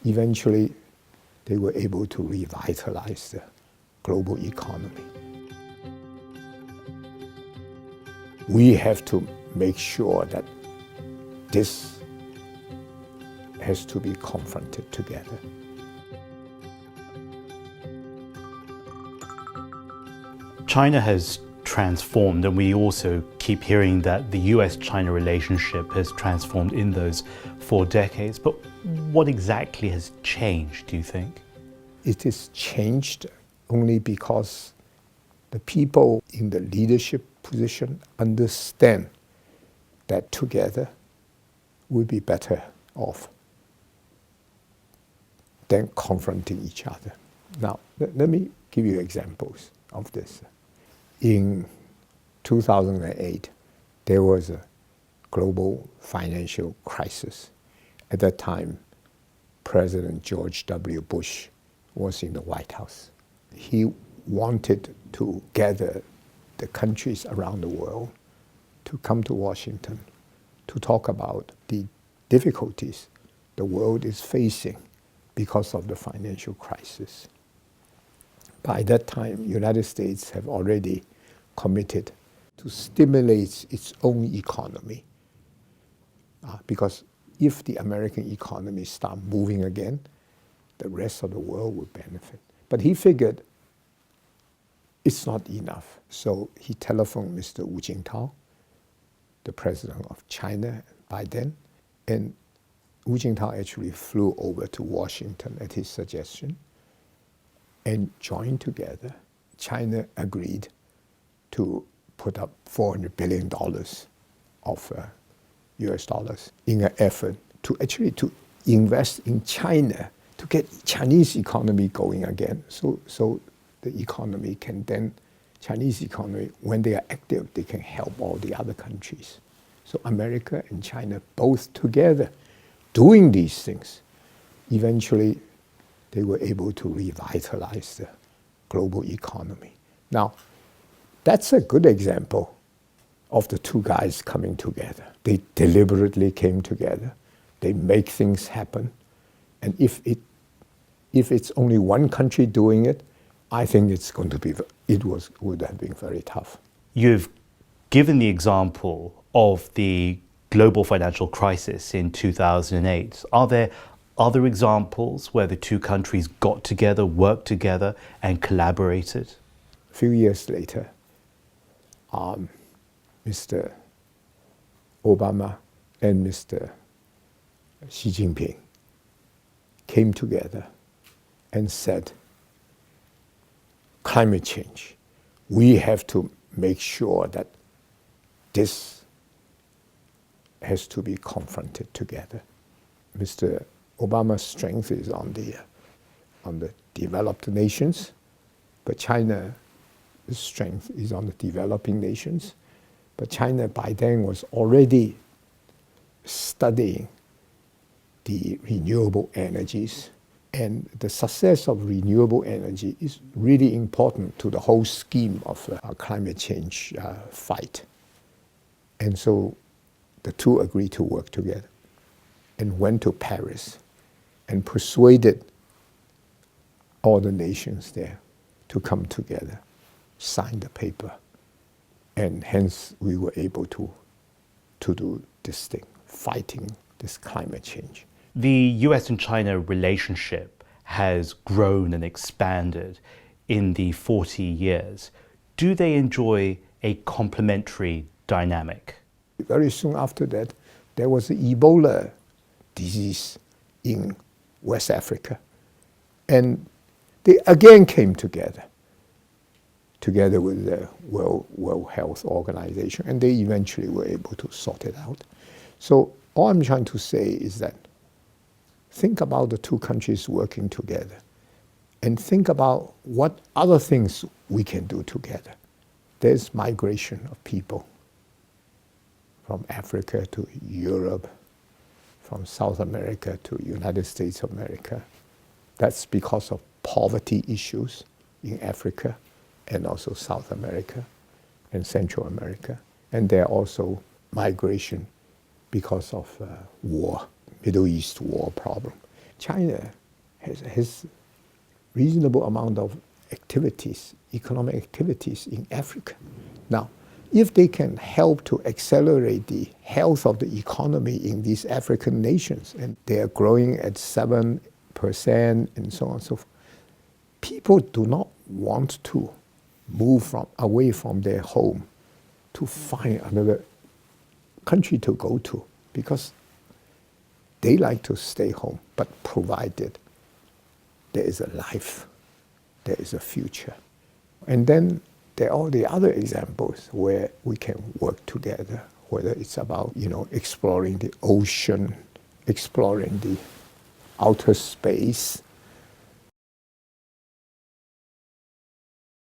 eventually they were able to revitalize the global economy. We have to make sure that this has to be confronted together. China has transformed, and we also keep hearing that the US-China relationship has transformed in those 4 decades. But what exactly has changed, do you think? It is changed only because the people in the leadership position understand that together we'll be better off than confronting each other. Now, let me give you examples of this. In 2008, there was a global financial crisis. At that time, President George W. Bush was in the White House. He wanted to gather the countries around the world to come to Washington to talk about the difficulties the world is facing because of the financial crisis. By that time, the United States have already committed to stimulate its own economy. Because if the American economy starts moving again, the rest of the world would benefit. But he figured it's not enough. So he telephoned Mr. Hu Jintao, the president of China by then, and Hu Jintao actually flew over to Washington at his suggestion and joined together. China agreed to put up $400 billion of US dollars in an effort to actually to invest in China to get Chinese economy going again. So the economy can then, Chinese economy, when they are active, they can help all the other countries. So America and China both together doing these things, eventually they were able to revitalize the global economy. Now, that's a good example of the two guys coming together. They deliberately came together. They make things happen. And if it's only one country doing it, I think would have been very tough. You've given the example of the global financial crisis in 2008. Are there other examples where the two countries got together, worked together, and collaborated? A few years later, Mr. Obama and Mr. Xi Jinping came together and said, climate change, we have to make sure that this has to be confronted together. Mr. Obama's strength is on the developed nations, but China's strength is on the developing nations. But China by then was already studying the renewable energies, and the success of renewable energy is really important to the whole scheme of our climate change fight. And so the two agreed to work together and went to Paris and persuaded all the nations there to come together, sign the paper, and hence we were able to do this thing, fighting this climate change. The US and China relationship has grown and expanded in the 40 years. Do they enjoy a complementary dynamic? Very soon after that, there was the Ebola disease in West Africa. And they again came together with the World Health Organization, and they eventually were able to sort it out. So all I'm trying to say is that think about the two countries working together and think about what other things we can do together. There's migration of people from Africa to Europe, from South America to United States of America. That's because of poverty issues in Africa and also South America and Central America. And there are also migration because of war, Middle East war problem. China has reasonable amount of activities, economic activities in Africa. Now, if they can help to accelerate the health of the economy in these African nations, and they are growing at 7% and so on and so forth, people do not want to move away from their home to find another country to go to, because they like to stay home, but provided there is a life, there is a future. And then there are all the other examples where we can work together, whether it's about, exploring the ocean, exploring the outer space,